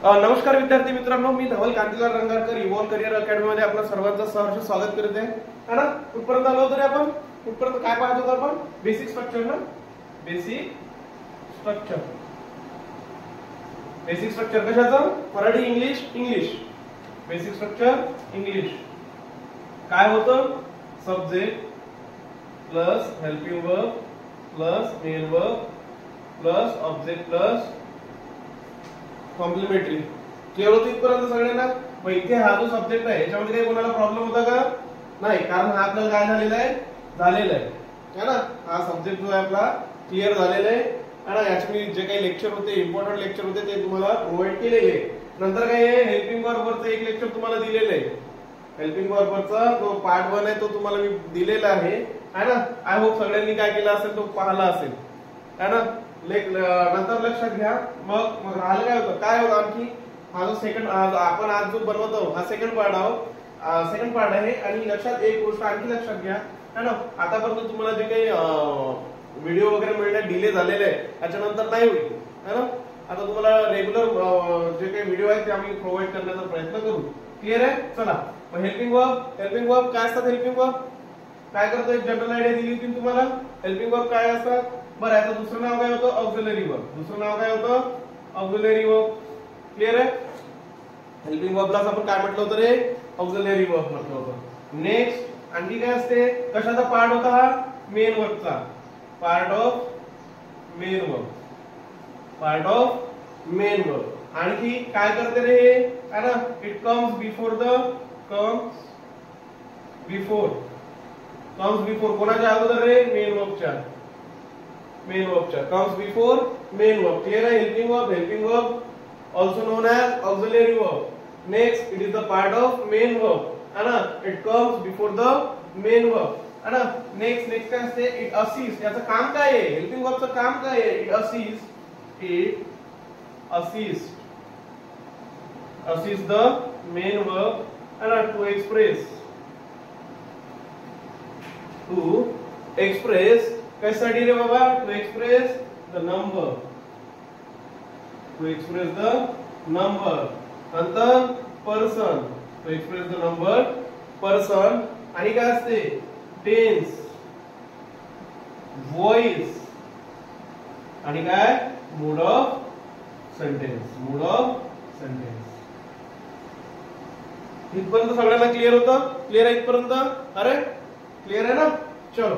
नमस्कार विद्यार्थी मित्रांनो, मी धवल कांतीलाल रंगारकर इव्हॉल्व करिअर अकॅडमी मध्ये आपलं सर्वांचं सहर्ष स्वागत करते है ना. कुठपर्यंत आलो होतो रे आपण? कुठपर्यंत काय पाहत होतो आपण? बेसिक स्ट्रक्चर ना. बेसिक स्ट्रक्चर कशाचं? Marathi English basic structure English. काय होतं? Subject plus helping verb plus main verb plus object plus complementary. Clear होतं इथपर्यंत सगळ्यांना? मग इथे हा जो सब्जेक्ट आहे याच्यामध्ये काही कोणाला प्रॉब्लेम होता का? नाही, कारण हा आपल्याला काय झालेला आहे है ना. हा सब्जेक्ट जो आहे आपला क्लिअर झालेला आहे ना. याचे मी जे काही लेक्चर होते, इम्पॉर्टंट लेक्चर होते ते तुम्हाला प्रोव्हाइड केलेले. नंतर काय आहे, हेल्पिंग वर्बवरचं एक लेक्चर तुम्हाला दिलेलं आहे. हेल्पिंग वर्बवरचा जो पार्ट 1 आहे तो तुम्हाला मी दिलेला आहे ना. आय होप सगळ्यांनी काय केलं असेल तो पाहिला असेल है ना. नंतर लक्षात घ्या. मग राहिलं काय होतं आणखी हा जो सेकंड आपण आज जो बनवतो हा सेकंड पार्ट आहे. आणि लक्षात एक गोष्ट आणखी लक्षात घ्या है ना. आतापर्यंत तुम्हाला जे काही व्हिडिओ वगैरे मिळण्यात डिले झालेले आहे त्याच्यानंतर नाही होईल है ना. आता तुम्हाला रेग्युलर जे काही व्हिडिओ आहेत ते आम्ही प्रोव्हाइड करण्याचा प्रयत्न करू. क्लिअर आहे? चला मग हेल्पिंग वर्ब काय असतात? हेल्पिंग वर्ब काय करतो? एक जनरल आयडिया दिली होती तुम्हाला. हेल्पिंग वर्ब काय असतात? बरं, याचं दुसरं नाव काय होतं? Auxiliary verb. Auxiliary verb. Clear आहे? हेल्पिंग वर्बला आपण काय म्हटलं होतं रे? ऑक्झिलरी वर्ब म्हटलं होतं. नेक्स्ट आणखी काय असते? कशाचा पार्ट होता हा? मेन वर्बचा. Part of main verb. आणखी काय करते रे है ना? इट कम्स बिफोर कोणाच्या अगोदर रे? Main वर्बच्या. comes before main verb. Clear है? helping verb also known as auxiliary verb. Next, it is the part of main verb है ना. it comes before the main verb है ना. next काय असते? it assists. याचं काम काय आहे? हेल्पिंग वर्बचं काम काय आहे? it assists the main verb है ना to express कैसाठी रे बाबा? To express the number. नंतर person. To express the number person. आणि काय असते? टेन्स, व्हॉइस आणि काय? Mood of sentence. इथपर्यंत सगळ्यांना क्लिअर होतं? क्लिअर आहे इथपर्यंत? अरे क्लिअर आहे ना. चलो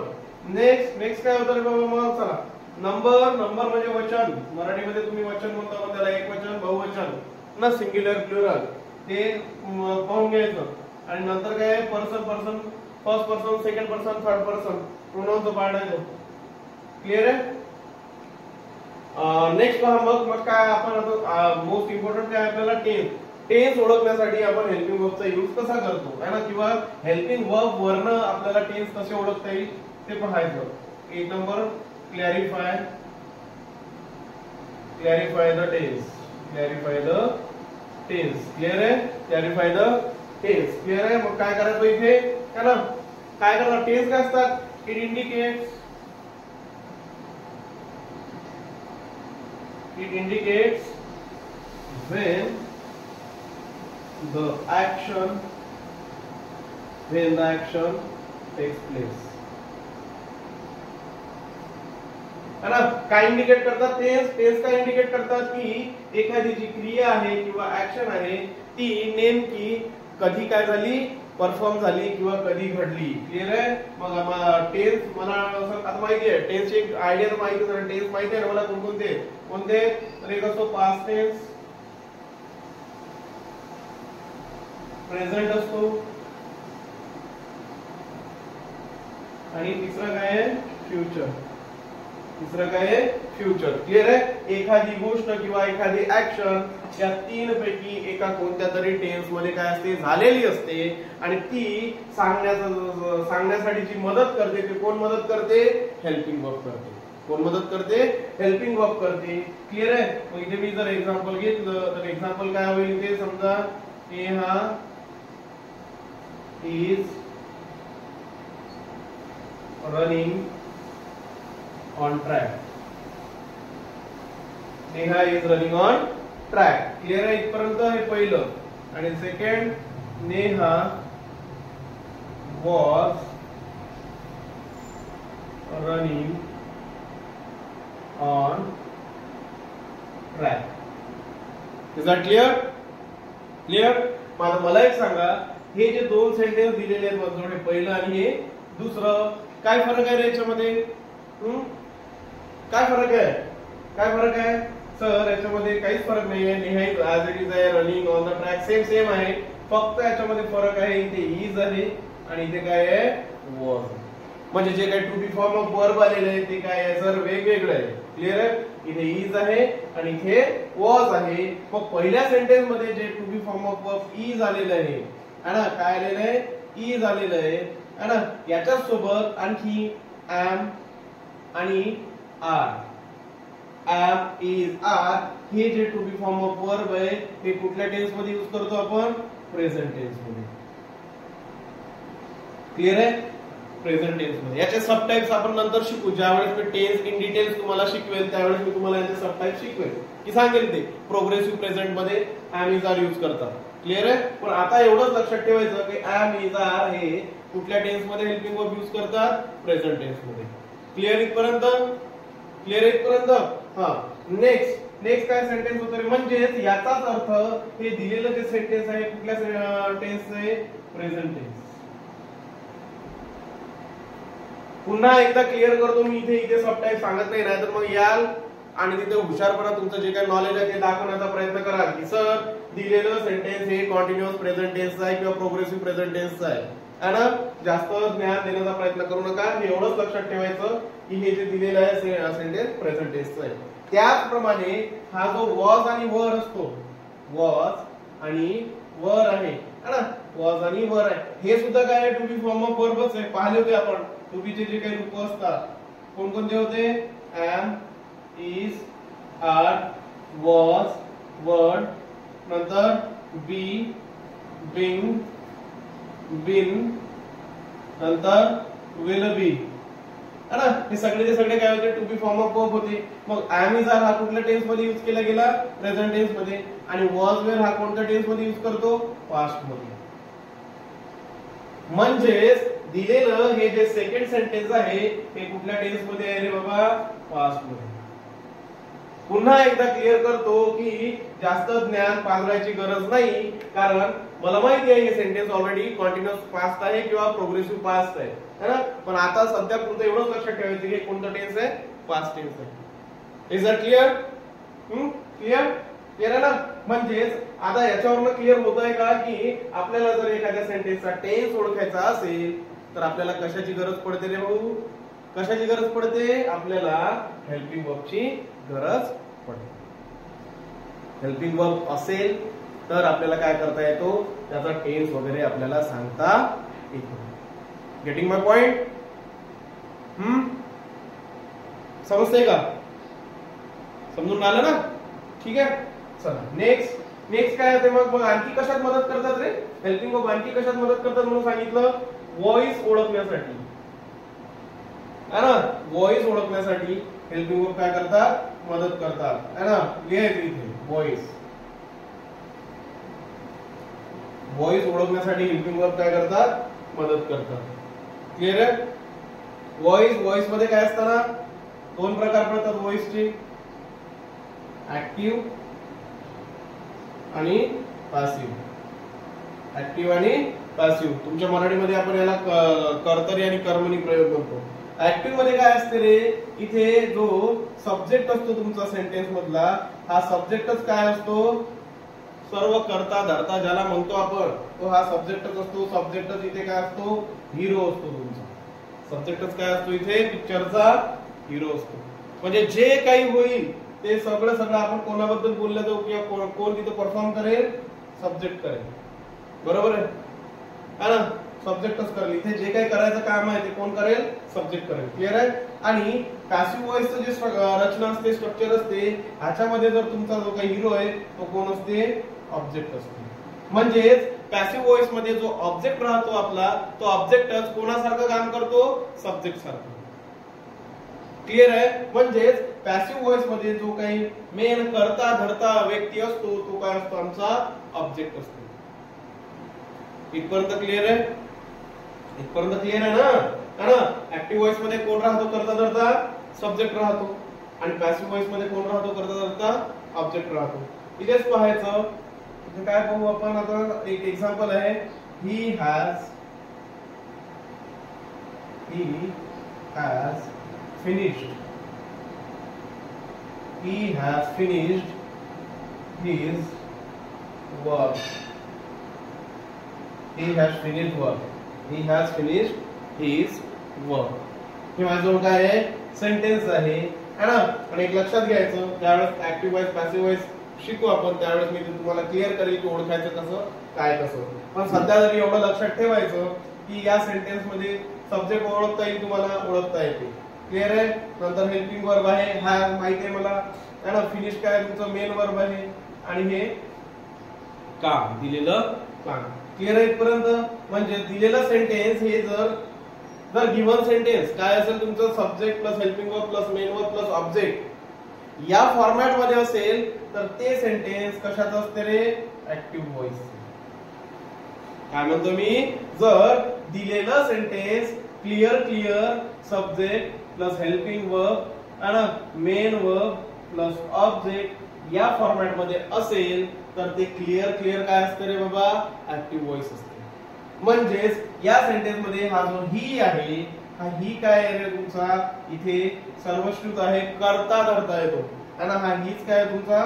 नेक्स्ट काय होतं रे बाबा? मग चला नंबर म्हणजे वचन. मराठीमध्ये तुम्ही वचन म्हणता, त्याला एक वचन, बहुवचन ना, सिंग्युलर, प्लुरल ते पाहून घ्यायचं. आणि नंतर काय? Person, first person, second person, third person प्रोनाउनचा पार्ट आहे तो. क्लिअर आहे? नेक्स्ट पहा. मग काय आपण आता मोस्ट इम्पॉर्टंट काय आपल्याला? टेन्स ओळखण्यासाठी आपण हेल्पिंग वर्बचा यूज कसा करतो है ना, किंवा हेल्पिंग वर्ब वरनं आपल्याला टेन्स कसे ओळखता येईल ते पाहायचं. 8 number clarify the tense. Clear आहे? Clarify the tense. क्लिअर आहे? मग काय करायचं इथे है ना? काय करणार? टेन्स काय असतात? It indicates when the action takes place है ना. काय इंडिकेट करतात? टेन्स काय इंडिकेट करतात? की एखादी जी क्रिया आहे किंवा ऍक्शन आहे ती नेमकी कधी काय झाली? परफॉर्म झाली किंवा कधी घडली. क्लिअर आहे? मग टेन्स मला आता माहिती आहे. टेन्सची एक आयडिया तर माहिती आहे. टेन्स माहिती आहे ना मला कोणते? तर एक असतो पास्ट टेन्स, प्रेझेंट असतो आणि तिसरा काय आहे? फ्युचर. क्लिअर आहे? एखादी गोष्ट किंवा एखादी ऍक्शन या तीन पैकी एका कोणत्या तरी टेन्स मध्ये काय असते? झालेली असते आणि ती सांगण्यासाठी जी मदत करते ते कोण मदत करते? हेल्पिंग वर्ब करते. कोण मदत करते? हेल्पिंग वर्ब करते. क्लिअर आहे? मग इथे मी जर एक्झाम्पल घेतलं तर एक्झाम्पल काय होईल? इथे समजा हे हा is running on track. Neha is running on track. Clear आहे इथपर्यंत? हे पहिलं. आणि second, Neha was running on track. Is that clear? Clear? मला एक सांगा, हे जे दोन सेंटेन्स दिलेले आहेत मधून, हे पहिलं आणि हे दुसरं, काय फरक आहे याच्यामध्ये? काय फरक आहे? काय फरक आहे सर? याच्यामध्ये काहीच फरक नाही आहे. नेहा ॲज इट इज आहे, running on the track same same आहे. फक्त याच्यामध्ये फरक आहे, इथे इज आहे आणि इथे काय आहे? वॉज. म्हणजे जे काही to be form of verb आलेले आहे ते काय आहे सर? वेगवेगळं आहे. क्लिअर आहे? इथे इज आहे आणि इथे वॉज आहे. मग पहिल्या सेंटेन्स मध्ये जे to be form of verb is आलेलं आहे ना, काय आलेलं आहे? इज आलेलं आहे ना. याच्या सोबत आणखी एम आणि आर, एम, इज, आर हे जे to be form of verb आहे ते कुठल्या टेन्स मध्ये यूज करतो आपण? प्रेझेंट टेन्स मध्ये. क्लिअर आहे? प्रेझेंट टेन्स मध्ये. याचे सब टाइप्स आपण नंतर शिकू. ज्यावेळेस मी टेन्स इन डिटेल्स तुम्हाला शिकवेल त्यावेळेस मी तुम्हाला याचे सब टाइप शिकवेल, की सांगेल ते प्रोग्रेसिव्ह प्रेझेंट मध्ये एम, इज, आर यूज करतात. क्लिअर आहे? पण आता एवढंच लक्षात ठेवायचं की एम, इज, आर हे कुठल्या टेन्स मध्ये हेल्पिंग वर्ब यूज करतात? प्रेझेंट टेन्स मध्ये. क्लिअर इथपर्यंत? क्लिअर इथपर्यंत? हा. नेक्स्ट काय सेंटेन्स होतं रे? म्हणजेच याचाच अर्थ हे दिलेलं जे सेंटेन्स आहे कुठल्या टेन्स आहे? Present tense. पुन्हा एकदा क्लिअर करतो मी, इथे सब टाइप सांगत नाही, नाहीतर मग याल आणि तिथे हुशारपणा तुमचं जे काही नॉलेज आहे ते दाखवण्याचा प्रयत्न करा की सर दिलेलं सेंटेन्स हे कॉन्टिन्युअस प्रेझेंट टेन्स आहे किंवा प्रोग्रेसिव्ह प्रेझेंट टेन्स आहे. जास्त ज्ञान देण्याचा प्रयत्न करू नका. हे एवढंच लक्षात ठेवायचं की हे जे दिलेलं आहे सेंटेन्स प्रेझेंट टेन्स आहे. त्याचप्रमाणे हा जो वॉज आणि वर असतो, वॉज आणि वर आहे ना, वॉज आणि वर आहे, हे सुद्धा काय आहे? टू बी फॉर्म ऑफ वर्बच आहे. पाहिले होते आपण टू बी चे जे काही रूप असतात कोणकोणते होते? एम, इज, आर, वॉज, वर, नंतर बी, बिंग, बिन, नंतर विल बी है ना. हे सगळे काय होते? To be form of verb होते. मग एम, इज, आर हा कुठल्या टेन्स मध्ये यूज केला गेला? प्रेझेंट टेन्स मध्ये. आणि वॉज, वेअर हा कोणत्या टेन्स मध्ये यूज करतो? पास्ट मध्ये. म्हणजेच दिलेलं हे जे सेकंड सेंटेन्स आहे हे कुठल्या टेन्स मध्ये आहे रे बाबा? पास्ट मध्ये. पुन्हा एकदा क्लिअर करतो की जास्त ज्ञान पाजरायची गरज नाही, कारण मला माहिती आहे हे सेंटेन्स ऑलरेडी कॉन्टिन्युअस पास्ट आहे किंवा प्रोग्रेसिव्ह पास्ट आहे है ना. पण आता सध्या पुरतं एवढंच लक्षात ठेवायचं की कोणतं टेन्स आहे? पास्ट टेन्स आहे. Is that clear? Clear? Clear आहे ना. म्हणजेच आता याच्यावरनं क्लिअर होत आहे का की आपल्याला जर एखाद्या सेंटेन्सचा टेन्स ओळखायचा असेल तर आपल्याला कशाची गरज पडते रे भाऊ? कशाची गरज पडते? आपल्याला हेल्पिंग वर्बची गरज पडते. हेल्पिंग वर्ब असेल तर आपल्याला काय करता येतो? त्याचा टेन्स वगैरे आपल्याला सांगता येतो. गेटिंग माय पॉइंट? समजतंय का? समजून आलं ना? ठीक आहे. चला नेक्स्ट काय होते मग आणखी कशात मदत करतात रे? हेल्पिंग वर्ब आणखी कशात मदत करतात म्हणून सांगितलं? व्हॉइस ओळखण्यासाठी है ना. व्हॉइस ओळखण्यासाठी हेल्पिंग वर्ब काय करतात? मदत करतात है ना. लिहायचं इथे व्हॉइस. व्हॉइस ओळखण्यासाठी हेल्पिंग वर्ब काय करतात? मदत करतात. क्लिअर आहे? व्हॉइस मध्ये काय असताना दोन प्रकार पडतात व्हॉइसचे, ऍक्टिव्ह आणि पॅसिव्ह. ऍक्टिव्ह आणि पॅसिव्ह. तुमच्या मराठीमध्ये आपण याला कर्तरी आणि कर्मणी प्रयोग करतो. ऍक्टिव्ह मध्ये काय असते रे? इथे जो सब्जेक्ट असतो तुमचा सेंटेन्स मधला, हा सब्जेक्टच काय असतो? सर्व करता धरता ज्याला म्हणतो आपण तो हा सब्जेक्टच असतो. सब्जेक्टच इथे काय असतो? हिरो असतो तुमचा. सब्जेक्टच काय असतो इथे? पिक्चरचा हिरो असतो. म्हणजे जे काही होईल ते सगळं आपण कोणाबद्दल बोललं जाऊ किंवा कोण तिथे परफॉर्म करेल? सब्जेक्ट करेल. बरोबर आहे ना. सब्जेक्टच करेल. इथे जे काही करायचं काम आहे ते कोण करेल? सब्जेक्ट करेल. क्लिअर आहे? आणि पॅसिव्ह व्हॉइसचं जे रचना असते, स्ट्रक्चर असते, ह्याच्यामध्ये जर तुमचा जो काही हिरो आहे तो कोण असते? ऑब्जेक्ट असते. म्हणजेच पॅसिव्ह व्हॉइस मध्ये जो ऑब्जेक्ट राहतो आपला, तो ऑब्जेक्टच कोणासारखं काम करतो? सब्जेक्ट सारखं. क्लिअर आहे. म्हणजेच पॅसिव्ह व्हॉइस मध्ये जो काही मेन करता धरता व्यक्ती असतो तो काय असतो, आमचा ऑब्जेक्ट असतो. इथपर्यंत क्लिअर आहे, इथपर्यंत क्लिअर आहे ना. ऍक्टिव्ह व्हॉइस मध्ये कोण राहतो करता धरता, सब्जेक्ट राहतो. आणि पॅसिव्ह व्हॉइस मध्ये कोण राहतो करता धरता, ऑब्जेक्ट राहतो. इथेच पाहायचं. इथे काय पाहू आपण आता, एक एक्झाम्पल आहे. He has finished his work. He has finished his work. हे माझ्याजवळ काय आहे, सेंटेन्स आहे ना. आणि एक लक्षात घ्यायचं, त्यावेळेस ऍक्टिव्ह व्हॉइस पॅसिव्ह व्हॉइस शिकू आपण, त्यावेळेस मी तुम्हाला क्लिअर करेल की ओळखायचं कसं काय कसं. पण सध्या जरी एवढं लक्षात ठेवायचं की या सेंटेन्स मध्ये सब्जेक्ट ओळखता येईल, तुम्हाला ओळखता येते. क्लिअर आहे. नंतर हेल्पिंग वर्ब आहे, हा माहिती आहे मला है ना. फिनिश काय तुमचं मेन वर्ब आहे आणि हे काम, दिलेलं काम. क्लिअर आहे इथपर्यंत. म्हणजे दिलेलं सेंटेन्स हे जर गिव्हन सेंटेन्स काय असेल तुमचं, subject plus helping verb plus main verb plus object या फॉर्मॅट मध्ये असेल तर ते सेंटेन्स कशाचं असते रे, ऍक्टिव्ह व्हॉइस. काय म्हणतो मी, जर दिलेलं sentence clear subject plus helping verb आणि मेन वर्ब प्लस ऑब्जेक्ट या फॉर्मॅट मध्ये असेल तर ते क्लिअर काय असते रे बाबा, ऍक्टिव्ह व्हॉइस असते. म्हणजेच या सेंटेन्स मध्ये हा जो ही आहे, हा ही काय आहे रे तुमचा, इथे सर्वश्रुत आहे, करता धरता येतो. आणि हा हीच काय तुमचा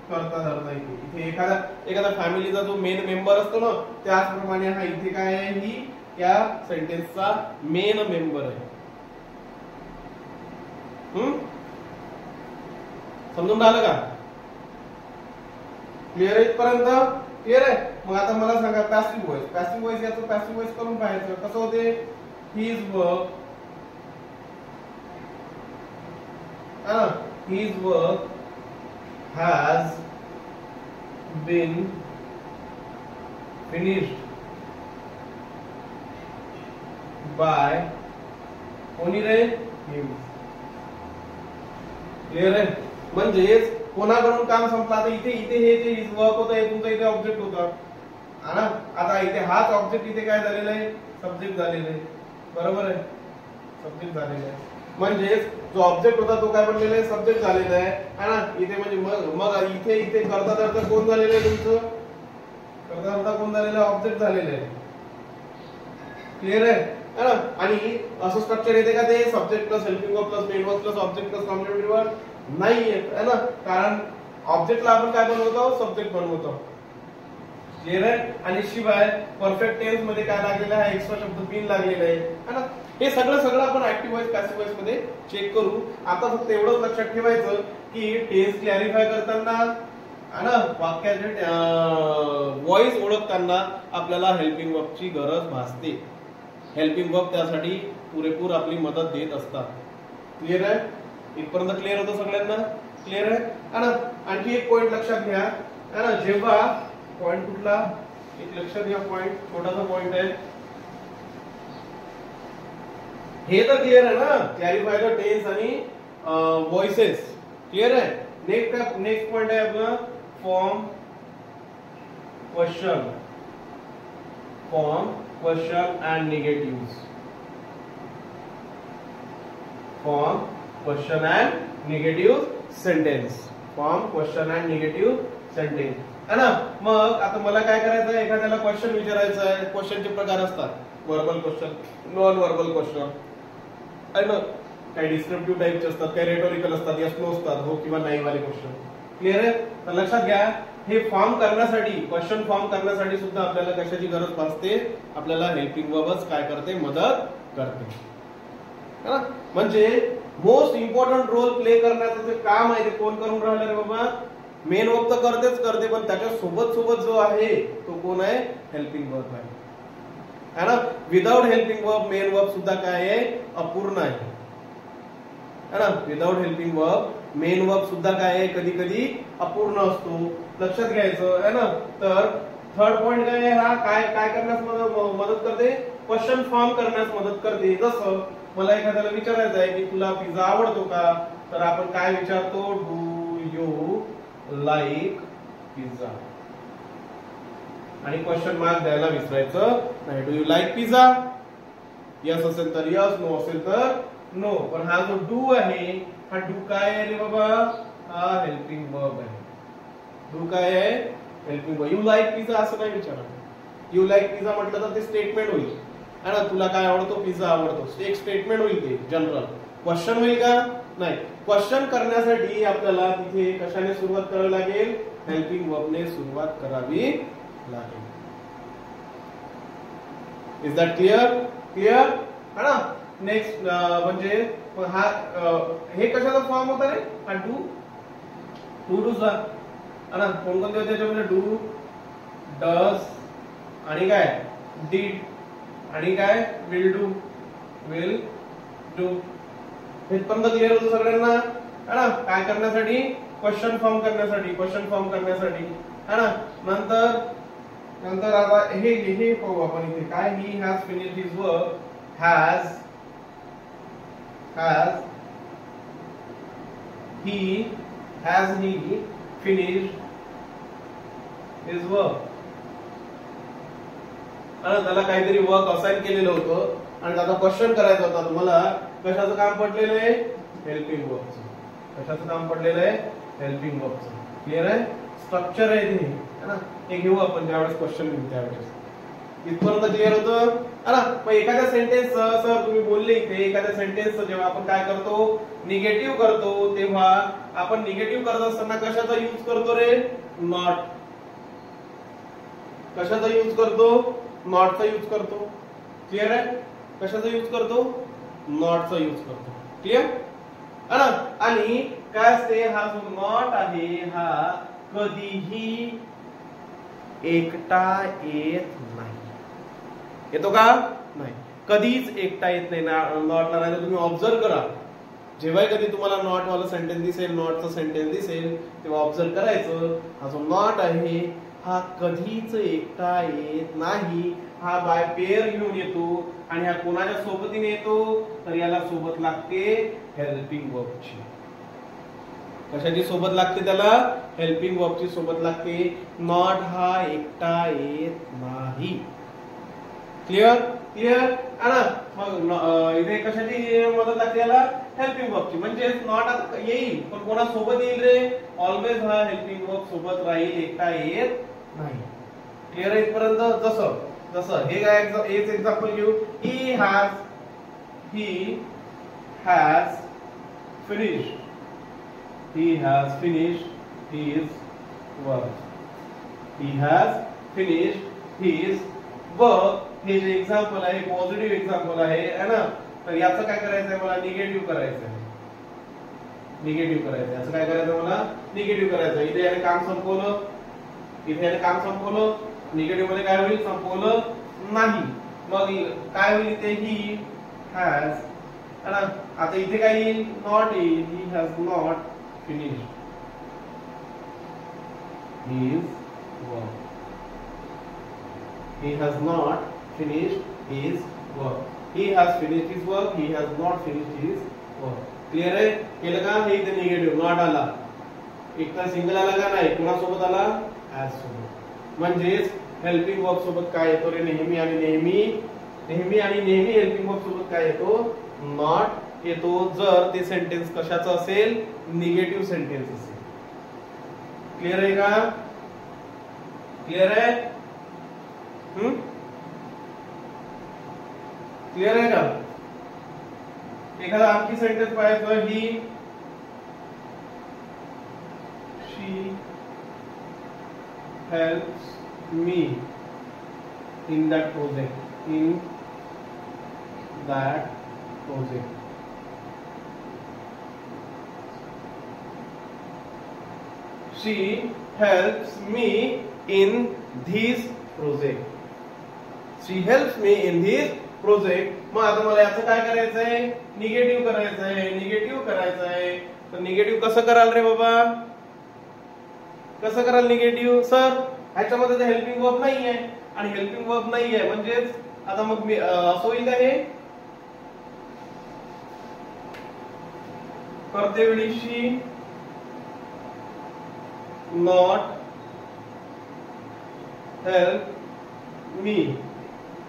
करता धरता येतो. इथे एखादा फॅमिलीचा जो मेन मेंबर असतो ना, त्याचप्रमाणे हा इथे काय आहे, ही या सेंटेन्सचा मेन मेंबर आहे. समजून राहिलं का, क्लिअर आहे इथपर्यंत, क्लिअर आहे. मग आता मला सांगा पॅसिव्ह व्हॉइस याचं पॅसिव्ह व्हॉइस करून पाहायचं कसं होते. His work has been finished by कोणी रे, हिम. क्लिअर आहे. म्हणजेच कोणाकडून काम संपलं. आता इथे हे जे हिज वर्क होतं हे तुमचं इथे ऑब्जेक्ट होता ना. आता इथे हाच ऑब्जेक्ट इथे काय झालेला आहे, सब्जेक्ट झालेला आहे. बरोबर आहे, सब्जेक्ट झालेला आहे. म्हणजेच जो ऑब्जेक्ट होता तो काय बनलेला आहे, सब्जेक्ट झालेला आहे ना. इथे म्हणजे मग इथे करता करता कोण झालेलं आहे तुमचं, करता करता कोण झालेलं आहे, ऑब्जेक्ट झालेलं आहे. क्लिअर आहे. आणि असं स्ट्रक्चर येते का ते, subject plus helping verb plus main verb plus object plus complementary verb, नाही येत है ना. कारण ऑब्जेक्टला आपण काय बनवतो, सब्जेक्ट बनवतो. क्लिअर आहे. आणि शिवाय परफेक्ट टेन्स मध्ये काय लागलेलं आहे, एक्स्ट्रा शब्द बीन लागलेला आहे है ना. हे सगळं आपण ऍक्टिव्ह व्हॉइस पॅसिव्ह व्हॉइस मध्ये चेक करू. आता फक्त एवढंच लक्षात ठेवायचं की टेन्स क्लॅरिफाय करताना है ना, वाक्याचे व्हॉइस ओळखताना आपल्याला हेल्पिंग वर्बची गरज भासते. हेल्पिंग वर्ब त्यासाठी पुरेपूर आपली मदत देत असतात. क्लिअर आहे. इथपर्यंत क्लिअर होतं सगळ्यांना, क्लिअर आहे. आणखी एक पॉइंट लक्षात घ्या है ना. जेव्हा पॉइंट कुठला, एक लक्षात घ्या पॉइंट, छोटासा पॉइंट आहे. हे तर क्लिअर आहे ना, क्लॅरिफाय द टेन्स आणि व्हॉइसेस. क्लिअर आहे. नेक्स्ट पॉइंट आहे आपला form question and negatives. Form, question and negative sentence. Form, question and negative sentence. है ना. मग आता मला काय करायचं आहे, एखाद्याला क्वेश्चन विचारायचं आहे. क्वेश्चनचे प्रकार असतात, verbal question, non verbal question आहे ना. काही डिस्क्रिप्टिव्ह टाइपचे असतात, काही रेटोरिकल असतात, यस नो असतात, हो किंवा नाही वाले क्वेश्चन. क्लिअर आहे. तर लक्षात घ्या, हे फॉर्म करण्यासाठी, क्वेश्चन फॉर्म करण्यासाठी सुद्धा आपल्याला कशाची गरज भासते, आपल्याला हेल्पिंग वर्बच काय करते, मदत करते. म्हणजे मोस्ट इम्पॉर्टंट रोल प्ले करण्याचं जे काम आहे ते कोण करून राहिलं रे बाबा, मेन वर्ब तर करतेच करते, पण त्याच्या सोबत जो आहे तो कोण आहे, हेल्पिंग वर्ब आहे ना. Without helping verb main verb सुद्धा काय आहे, अपूर्ण आहे ना. Without helping verb main verb सुद्धा काय आहे, कधी कधी अपूर्ण असतो. लक्षात घ्यायचं आहे ना. तर थर्ड पॉइंट काय आहे, हा काय करण्यास मदत करते, क्वेश्चन फॉर्म करण्यास मदत करते. जसं मला एखाद्याला विचारायचं आहे की तुला पिझ्झा आवडतो का, तर आपण काय विचारतो, डू यू लाईक पिझ्झा, आणि क्वेश्चन मार्क द्यायला विसरायचं नाही. Do you like pizza, yes असेल तर यस, नो असेल तर नो. पण हा जो डू आहे, हा डू काय आहे रे बाबा, हा हेल्पिंग वर्ब आहे. डू काय आहे, helping verb. You like pizza असं काय विचारा, यू लाईक पिझ्झा म्हटलं तर ते स्टेटमेंट होईल है ना, तुला काय आवडतो, पिझ्झा आवडतो, एक स्टेटमेंट होईल, ते जनरल. क्वेश्चन होईल का, नाही. क्वेश्चन करण्यासाठी आपल्याला तिथे कशाने सुरुवात करावी लागेल, हेल्पिंग वर्बने सुरुवात करावी लागेल. इज दॅट क्लिअर, क्लिअर है ना. नेक्स्ट म्हणजे हा हे कशाचा फॉर्म होता रे, हा डू, टू डूचा है ना. कोणकोणते होते त्याच्यामध्ये, डू, डज आणि काय, डीड आणि काय, विल डू, विल डू. हेपर्यंत क्लिअर होतं सगळ्यांना है ना. काय करण्यासाठी, क्वेश्चन फॉर्म करण्यासाठी, क्वेश्चन फॉर्म करण्यासाठी है ना. नंतर आता हे पाहू आपण इथे काय, he has finished his work, has he finished his work. त्याला काहीतरी वर्क असाइन केलेलं होतं आणि त्याचा क्वेश्चन करायचा होता तुम्हाला. कशाचं काम पडलेलं आहे, हेल्पिंग वर्बचं. कशाचं काम पडलेलं आहे, हेल्पिंग वर्बचं. क्लिअर आहे, स्ट्रक्चर आहे ते है ना. हे घेऊ आपण ज्यावेळेस क्वेश्चन घेऊ त्यावेळेस. इथपर्यंत क्लिअर होतं है ना. मग एखाद्या सेंटेन्स, सर तुम्ही बोलले इथे, एखाद्या सेंटेन्स जेव्हा आपण काय करतो, निगेटिव्ह करतो, तेव्हा आपण निगेटिव्ह करत असताना कशाचा यूज करतो रे, नॉट. कशाचा यूज करतो, नॉटचा यूज करतो. क्लिअर आहे, कशाचा यूज करतो, नॉटचा यूज करतो. क्लिअर है ना. आणि काय असते, हा जो नॉट आहे हा कधीही एकटा येत नाही. येतो का, नाही, कधीच एकटा येत नाही नॉटला. नाही तुम्ही ऑब्झर्व करा, जेव्हा कधी तुम्हाला नॉट वाला सेंटेन्स दिसेल, नॉटचा सेंटेन्स दिसेल, तेव्हा ऑब्झर्व करायचं, हा जो नॉट आहे हा कधीच एकटा येत नाही. हा बाय पेअर घेऊन येतो आणि हा कोणाच्या सोबतीने येतो, तर याला सोबत लागते हेल्पिंग वर्बची. कशाची सोबत लागते त्याला, हेल्पिंग वर्बची सोबत लागते. नॉट हा एकटा येत नाही. क्लिअर, क्लिअर है ना. मग इथे कशाची मदत लागते याला, हेल्पिंग वर्बची. म्हणजे नॉट आता येईल पण कोणा सोबत येईल रे, ऑलवेज हा हेल्पिंग वर्ब सोबत राहील, एकटा येत नाही. क्लिअर आहे इथपर्यंत. जसं हे काय एक्झाम्पल घेऊ, he has finished his work. He has finished his work. हे जे एक्झाम्पल आहे पॉझिटिव्ह एक्झाम्पल आहे ना. तर याचं काय करायचंय मला, निगेटिव्ह करायचंय. याचं काय करायचं मला, निगेटिव्ह करायचं. इथे याने काम संपवलं, निगेटिव्ह मध्ये काय होईल, संपवलं नाही. मग काय होईल इथे, ही हॅज है ना. आता इथे काय येईल, नॉट येईल. He has not finished his work. He has not finished his work. He has finished his work. He has not finished his work. Clear आहे, केलं का. हे इथे निगेटिव्ह नॉट आला, एक तर सिंगल आला का नाही, कोणासोबत आला, ऍज सोबत. म्हणजेच हेल्पिंग वर्ब सोबत काय येतो रे, नेहमी आणि नेहमी हेल्पिंग वर्ब सोबत काय येतो, नॉट येतो. जर ते सेंटेन्स कशाचं असेल, निगेटिव्ह सेंटेन्स असेल. क्लिअर आहे का, क्लिअर आहे, क्लिअर आहे का. एखादा आणखी सेंटेन्स पाहायचं, ही she helps me in that project. She helps me in this project. She helps me in this project. मग आता मला याचं काय करायचंय, निगेटिव्ह करायचंय. तर निगेटिव्ह कसं कराल रे बाबा, कसं कराल निगेटिव्ह. सर ह्याच्यामध्ये हेल्पिंग वर्ब नाहीये आणि हेल्पिंग वर्ब नाहीये, म्हणजेच आता मग मी असं होईल का, हे करते वेळी she not help me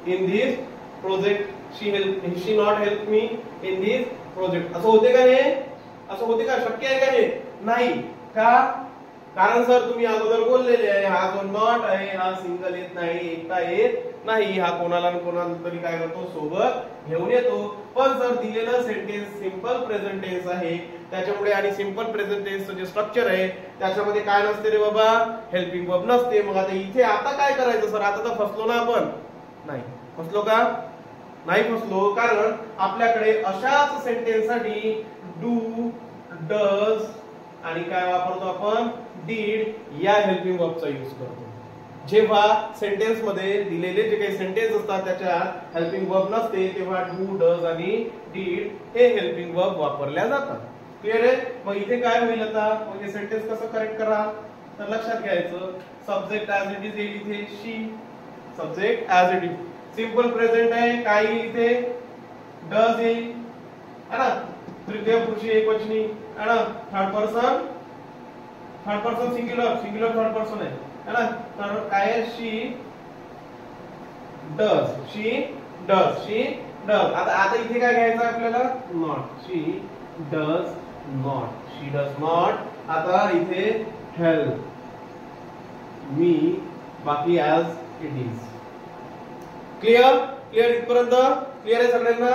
in this project. She not help me in this project. असं होते का हे? असं होते का? शक्य आहे का हे? नाही. का? कारण सर तुम्ही अगोदर बोललेले आहे हा जो नॉट आहे हा सिंगल येत नाही, एकटा येत नाही. हा कोणाला ना कोणाला तरी काय करतो, सोबत घेऊन येतो. पण सर दिलेलं सेंटेन्स सिंपल प्रेझेंट टेन्स आहे, त्याच्यामुळे आणि सिंपल प्रेझेंट टेन्सचं जे स्ट्रक्चर आहे त्याच्यामध्ये काय नसते रे बाबा, हेल्पिंग वर्ब नसते. मग आता इथे आता काय करायचं सर? आता तर फसलो ना आपण? नाही फसलो का? नाही फसलो. कारण आपल्याकडे अशाच सेंटेन्स साठी डू, डज आणि काय वापरतो आपण, डीड या हेल्पिंग वर्बचा यूज करतो. जेव्हा सेंटेन्स मध्ये दिलेले जे काही सेंटेन्स असतात त्याच्यात हेल्पिंग वर्ब नसते तेव्हा डू, डज आणि डीड हे हेल्पिंग वर्ब वापरल्या जातात. क्लिअर आहे? मग इथे काय होईल आता? मग हे सेंटेन्स कसं करेक्ट करा? तर लक्षात घ्यायचं, सब्जेक्ट ऍज इट इज येईल इथे she. Subject as it is simple present आहे, काय येईल इथे? डज येईल है ना. तृतीय पुरुषी एकवचनी है ना. Third person singular third person है ना. तर काय? शी डज. आता इथे काय घ्यायचं आपल्याला? नॉट. She does not. आता इथे हेल्प मी, बाकी ऍज इट इज. क्लिअर इथपर्यंत? क्लिअर आहे सगळ्यांना?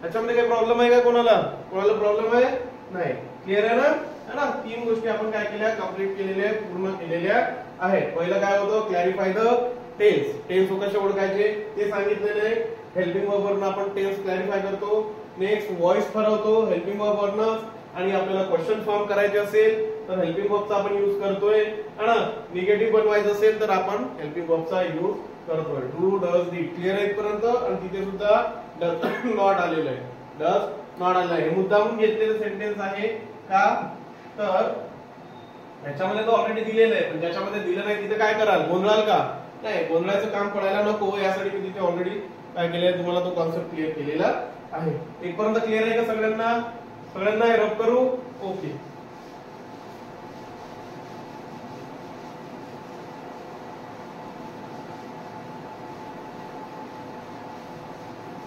याच्यामध्ये काही प्रॉब्लेम आहे का? कोणाला प्रॉब्लेम आहे? नाही. क्लिअर आहे ना? है ना. तीन गोष्टी आपण काय केल्या, कंप्लीट केलेल्या, पूर्ण केलेल्या आहेत. पहिलं काय होतं? Clarify the tense. टेन्स कसे ओळखायचे ते सांगितलेले आहे. हेल्पिंग वर्ब वरून आपण टेन्स क्लॅरिफाय करतो. नेक्स्ट व्हॉइस ठरवतो हेल्पिंग वर्ब वरून. आणि आपल्याला क्वेश्चन फॉर्म करायचे असेल तर हेल्पिंग वर्बचा आपण यूज करतोय है ना. निगेटिव्ह बनवायचं असेल तर आपण हेल्पिंग वर्बचा यूज करतोय. Do, does, did. क्लिअर आहे इथपर्यंत? आणि तिथे सुद्धा डज नॉट आलेलं आहे. डज नॉट आलेलं आहे. हे मुद्दामून घेतलेलं सेंटेन्स आहे का? तर याच्यामध्ये तो ऑलरेडी दिलेलं आहे, पण ज्याच्यामध्ये दिलं नाही तिथे काय कराल? गोंधळाल का? नाही, गोंधळाचं काम पडायला नको यासाठी मी तिथे ऑलरेडी काय केलंय, तुम्हाला तो कॉन्सेप्ट क्लिअर केलेला आहे. इथपर्यंत क्लिअर आहे का सगळ्यांना? सगळ्यांना रब करू? ओके.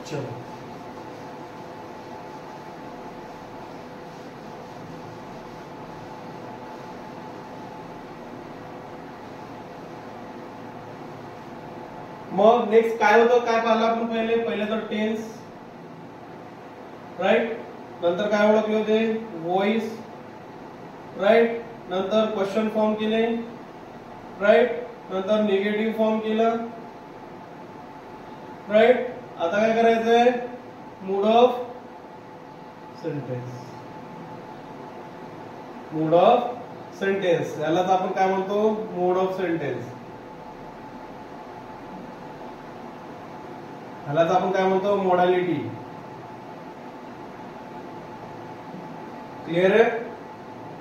चलो मग नेक्स्ट काय होतं? काय पाहिलं आपण? पहिले तर टेन्स, राईट. नंतर काय ओळखले होते? Voice, right. नंतर क्वेश्चन फॉर्म केले, राईट. नंतर निगेटिव्ह फॉर्म केलं, राईट. आता काय करायचंय? Mood of sentence. Mood of sentence यालाच आपण काय म्हणतो? Mood of sentence. ह्यालाच आपण काय म्हणतो? मॉडॅलिटी. क्लिअर आहे?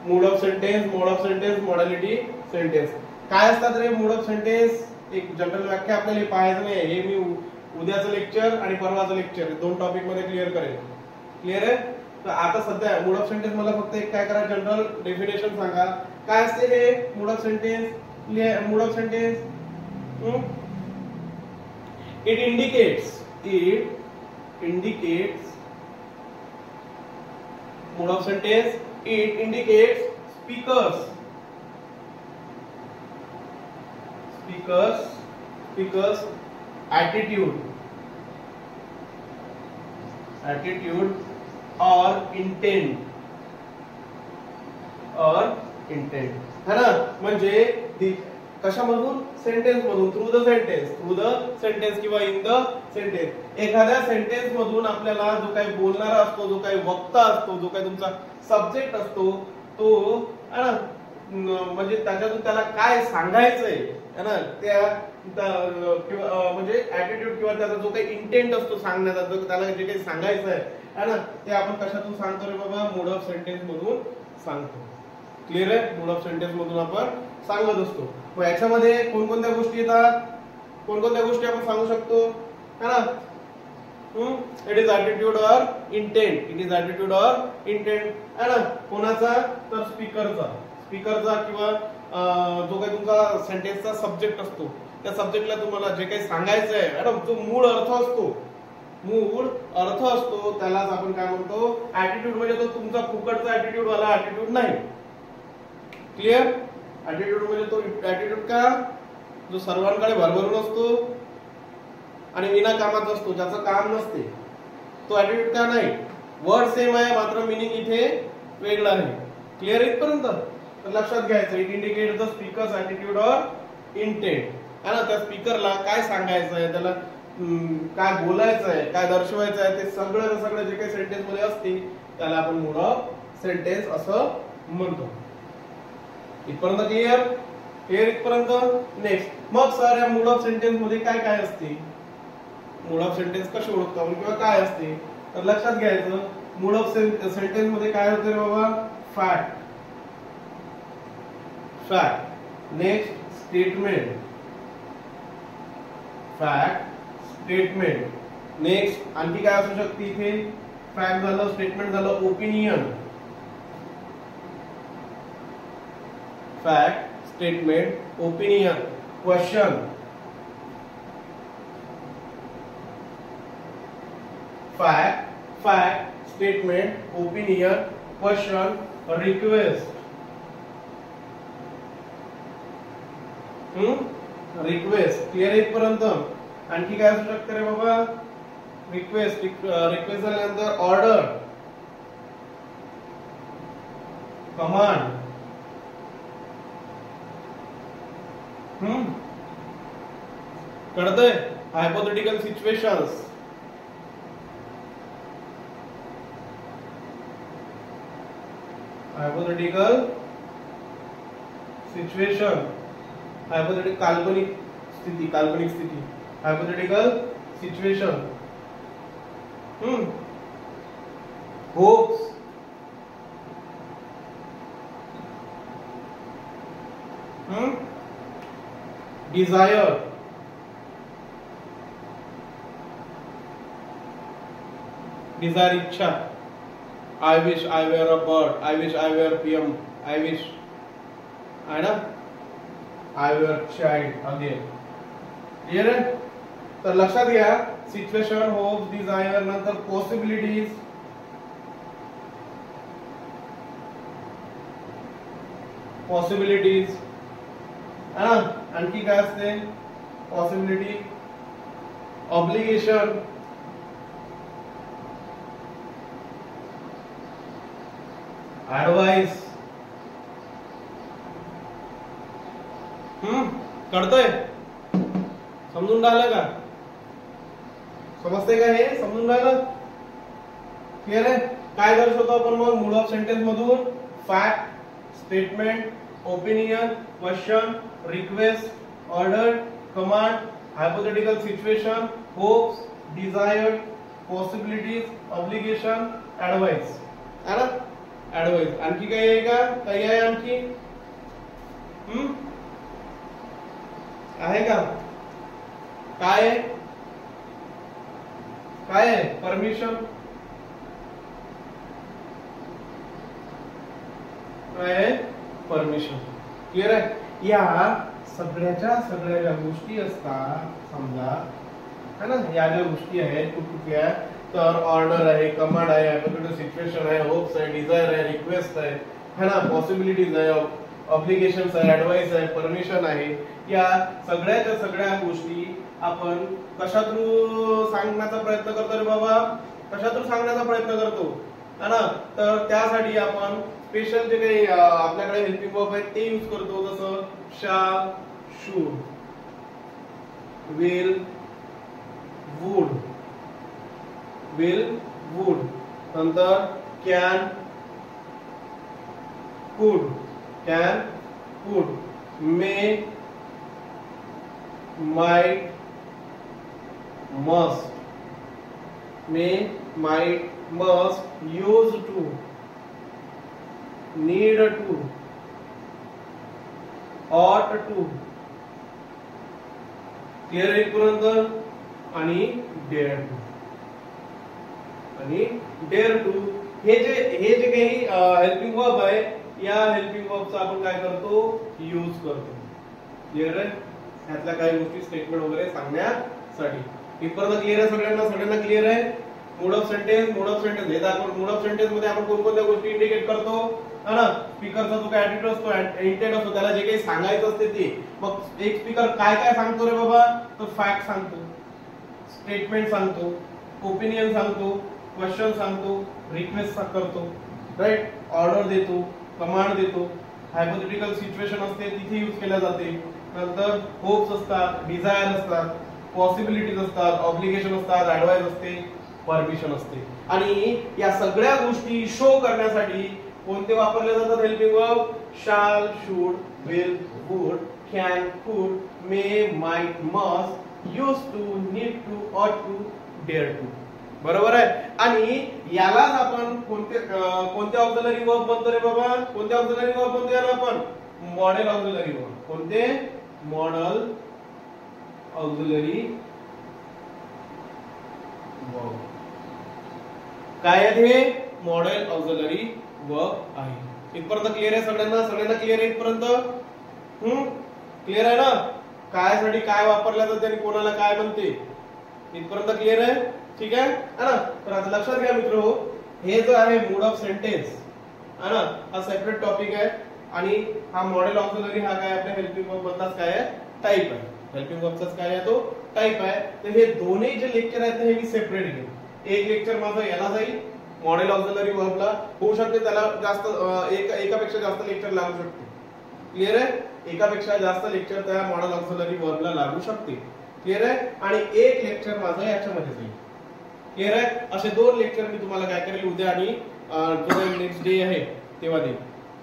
Mood of sentence, modality sentence. काय असतात रे मूड ऑफ सेंटेन्स? एक जनरल व्याख्या आपल्याला पाहायचं नाही. हे मी उद्याचं लेक्चर आणि परवाचं लेक्चर दोन टॉपिक मध्ये क्लिअर करेल. क्लिअर आहे? तर आता सध्या मूड ऑफ सेंटेन्स मला फक्त एक काय करा, जनरल डेफिनेशन सांगा. काय असते हे mood of sentence? Mood of sentence it indicates mood of sentence. It indicates speakers attitude or intent है ना. म्हणजे कशामधून? सेंटेन्स मधून. थ्रू द सेंटेन्स किंवा इन द सेंटेन्स. एखाद्या सेंटेन्स मधून आपल्याला जो काही बोलणारा असतो, जो काही वक्ता असतो, जो काही तुमचा सब्जेक्ट असतो तो है ना, म्हणजे त्याच्यातून त्याला काय सांगायचंय है ना, त्या म्हणजे ऍटिट्यूड किंवा त्याचा जो काही इंटेंट असतो सांगण्याचा, जो त्याला जे काही सांगायचं आहे ना, ते आपण कशातून सांगतो रे बाबा? मूड ऑफ सेंटेन्स मधून सांगतो. क्लिअर आहे? मूड ऑफ सेंटेन्स मधून आपण सांगत असतो. मग याच्यामध्ये कोणकोणत्या गोष्टी येतात? कोणकोणत्या गोष्टी आपण सांगू शकतो है ना? It is attitude or intent. It is attitude or intent आहे ना. कोणाचा? तर स्पीकरचा किंवा जो काही तुमचा सेंटेन्सचा सब्जेक्ट असतो त्या सब्जेक्टला तुम्हाला जे काही सांगायचं आहे मॅडम जो मूळ अर्थ असतो त्यालाच आपण काय म्हणतो? ॲटिट्यूड. म्हणजे तो तुमचा फुकटचा ॲटिट्यूड वाला ॲटिट्यूड नाही. क्लिअर? ॲटिट्यूड म्हणजे तो ॲटिट्यूड का जो सर्वांकडे भरभरून असतो आणि विना कामाचा असतो, ज्याचं काम नसते, तो ॲटिट्यूड का नाही? वर्ड सेम आहे मात्र मिनिंग इथे वेगळं आहे. क्लिअर इथपर्यंत? तर लक्षात घ्यायचं it indicate the speakers attitude or intent. है ना. त्या स्पीकरला काय सांगायचं आहे, त्याला काय बोलायचं आहे, काय दर्शवायचं आहे, ते सगळं जे काही सेंटेन्स मध्ये असते त्याला आपण मूड ऑफ सेंटेन्स असं म्हणतो. इथपर्यंत क्लिअर इथपर्यंत? नेक्स्ट मग सर या मूड ऑफ सेंटेन्स मध्ये काय काय असते? मूड ऑफ सेंटेन्स कसे ओळखतो आपण किंवा काय असते? तर लक्षात घ्यायचं मूड ऑफ सेंटेन्स मध्ये काय होते बाबा? Fact. Next statement. Fact statement. Next आणखी काय असू शकते इथे? फॅक्ट झालं, स्टेटमेंट झालं, opinion. Fact statement opinion. Question. Fact statement opinion question request. Request. Clear इथपर्यंत? आणखी काय असू शकते रे बाबा? रिक्वेस्ट झाल्यानंतर ऑर्डर, कमांड. कळतंय? Hypothetical situations. Hypothetical situation. Hypothetic काल्पनिक स्थिती. Hypothetical situation. होप्स. डिजायर. इच्छा. I wish I were a bird. I wish I were PM. I wish है ना. I were child again. Clear आहे? तर लक्षात घ्या सिच्युएशन, होप्स, डिझायर, नंतर पॉसिबिलिटीज. है ना. आणखी काय असते? Possibility, obligation, advice. कळतंय? समजून राहिलं का? समजते का? हे समजून राहिलं? क्लिअर आहे? काय दर्शवतो आपण मग मूड ऑफ सेंटेन्स मधून? Fact, statement, opinion, question, request, order, command, hypothetical situation, hopes, desire, possibilities, obligation, advice. है ना. ऍडवाइस. आणखी काही आहे का? काही आहे आणखी? आहे का? काय आहे? परमिशन. काय आहे? परमिशन. क्लिअर आहे? या सगळ्या ज्या गोष्टी असतात समजा है ना, या ज्या गोष्टी आहेत कुठल्या, तर ऑर्डर आहे, कमांड आहे, हायपोथेटिकल सिच्युएशन आहे, होप्स आहे, डिझायर आहे, रिक्वेस्ट आहे है ना, पॉसिबिलिटीज आहे, ऑब्लिगेशन्स आहे, ऍडवाइस आहे, परमिशन आहे. या सगळ्या गोष्टी आपण कशा थ्रू सांगण्याचा प्रयत्न करतो रे बाबा? कशा थ्रू सांगण्याचा प्रयत्न करतो है ना. तर त्यासाठी आपण स्पेशल जे काही आपल्याकडे हेल्पिंग वर्ब आहेत ते यूज करतो. जसं shall, should, will, would, नंतर can, could, may, might, must, used to, need to, ought to. Clear इथपर्यंत? आणि डेअर टू. आणि डेअर टू हे जे काही हेल्पिंग वर्ब आहे, या हेल्पिंग वर्बचा आपण काय करतो, यूज करतो. क्लिअर आहे? ह्यातल्या काही गोष्टी स्टेटमेंट वगैरे सांगण्यासाठी. इथपर्यंत क्लिअर आहे सगळ्यांना क्लिअर आहे? मोड ऑफ सेंटेन्स हे दाखवतो. मोड ऑफ सेंटेन्स मध्ये आपण कोणकोणत्या गोष्टी इंडिकेट करतो, है ना? स्पीकरचा जो काय ऍटिट्यूड असतो, इंटेंट असतो, त्याला जे काही सांगायचं असते ते. मग एक स्पीकर काय काय सांगतो रे बाबा, तो फॅक्ट सांगतो, स्टेटमेंट सांगतो, ओपिनियन सांगतो, क्वेश्चन सांगतो, रिक्वेस्ट करतो, राईट, ऑर्डर देतो, कमांड देतो, हायपोथेटिकल सिच्युएशन असते तिथे यूज केल्या जाते. नंतर होप्स असतात, डिझायर असतात, पॉसिबिलिटीज असतात, ऑब्लिगेशन असतात, ऍडवाइस असते, परमिशन असते. आणि या सगळ्या गोष्टी शो करण्यासाठी कोणते वापरले जातात helping verb? Shall, should, will, would, can, could, may, might, must, use to, need to, ought to, dare to. बरोबर आहे? आणि यालाच आपण कोणते ऑक्झिलरी वर्ब म्हणतो रे बाबा? कोणते ऑक्झिलरी वर्ब म्हणतो याला आपण? Modal auxiliary verb. कोणते? Modal auxiliary verb. काय आहे हे? मॉडेल ऑक्झिलरी वर्ब आहे. इथपर्यंत क्लिअर आहे सगळ्यांना क्लिअर आहे इथपर्यंत? क्लिअर आहे ना? काय साठी काय वापरल्या जाते आणि कोणाला काय म्हणते, इथपर्यंत क्लिअर आहे? ठीक आहे ना? तर आता लक्षात घ्या मित्र, हे जो आहे मोड ऑफ सेंटेन्स है ना, हा सेपरेट टॉपिक आहे. आणि हा मॉडेल ऑक्झिलरी हा काय आपल्या हेल्पिंग वर्ब मधलाच काय आहे? टाइप आहे. हेल्पिंग वर्बचाच काय आहे? तो टाइप आहे. तर हे दोन्ही जे लेक्चर आहेत हे मी सेपरेट घेईन. एक लेक्चर माझं याला जाईल, मॉडेल ऑक्झिलरी वर्बला. होऊ शकते त्याला जास्त एकापेक्षा जास्त लेक्चर लागू शकते. क्लिअर आहे? एकापेक्षा जास्त लेक्चर त्या मॉडेल ऑक्झिलरी वर्बला लागू शकते. क्लिअर आहे? आणि एक लेक्चर माझं याच्यामध्ये जाईल. क्लिअर आहे? असे दोन लेक्चर मी तुम्हाला काय करेल उद्या आणि जो नेक्स्ट डे आहे तेव्हा देईल.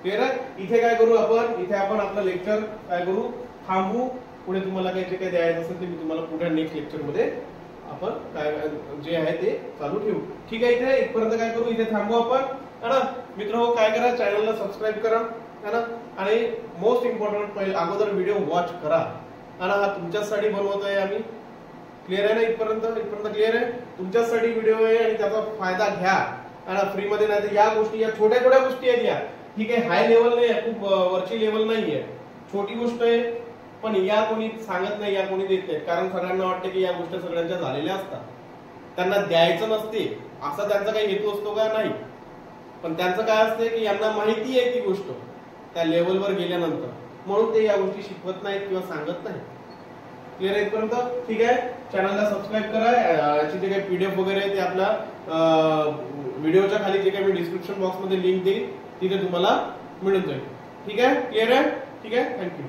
क्लिअर आहे? इथे काय करू आपण, इथे आपण आपलं लेक्चर काय करू, थांबू. पुढे तुम्हाला काय जे काही द्यायचं असेल ते मी तुम्हाला पुढे नेक्स्ट लेक्चर मध्ये आपण काय जे आहे ते चालू ठेवू. ठीक आहे? इथे इथपर्यंत काय करू, इथे थांबू आपण, है ना? मित्र काय करा, चॅनलला सबस्क्राईब करा, है ना? आणि मोस्ट इम्पॉर्टंट पहिले अगोदर व्हिडिओ वॉच करा, है ना? हा तुमच्यासाठी बनवत आहे आम्ही. क्लिअर आहे ना? इथपर्यंत क्लिअर आहे? तुमच्यासाठी व्हिडिओ आहे आणि त्याचा फायदा घ्या, है ना? फ्री मध्ये. नाही तर या गोष्टी, या छोट्या छोट्या गोष्टी आहेत या, ठीक आहे? हाय लेवल नाही आहे, खूप वरची लेवल नाहीये, छोटी गोष्ट आहे. पण या कोणी सांगत नाही, या कोणी देत नाही. कारण सगळ्यांना वाटतं की या गोष्टी सगळ्यांच्या झालेल्या असतात, त्यांना द्यायचं नसते असा त्यांचा काही हेतू असतो का? नाही. पण त्यांचं काय असते की यांना माहिती आहे ती गोष्ट त्या लेवलवर गेल्यानंतर, म्हणून ते या गोष्टी शिकवत नाहीत किंवा सांगत नाही. क्लिअर आहे इथपर्यंत? ठीक आहे? चॅनलला सबस्क्राईब करा. याची जे काही पीडीएफ वगैरे आहे ते आपल्या व्हिडिओच्या खाली जे काही मी डिस्क्रिप्शन बॉक्स मध्ये लिंक देईल तिथे तुम्हाला मिळून जाईल. ठीक आहे? क्लिअर आहे? ठीक आहे? थँक्यू.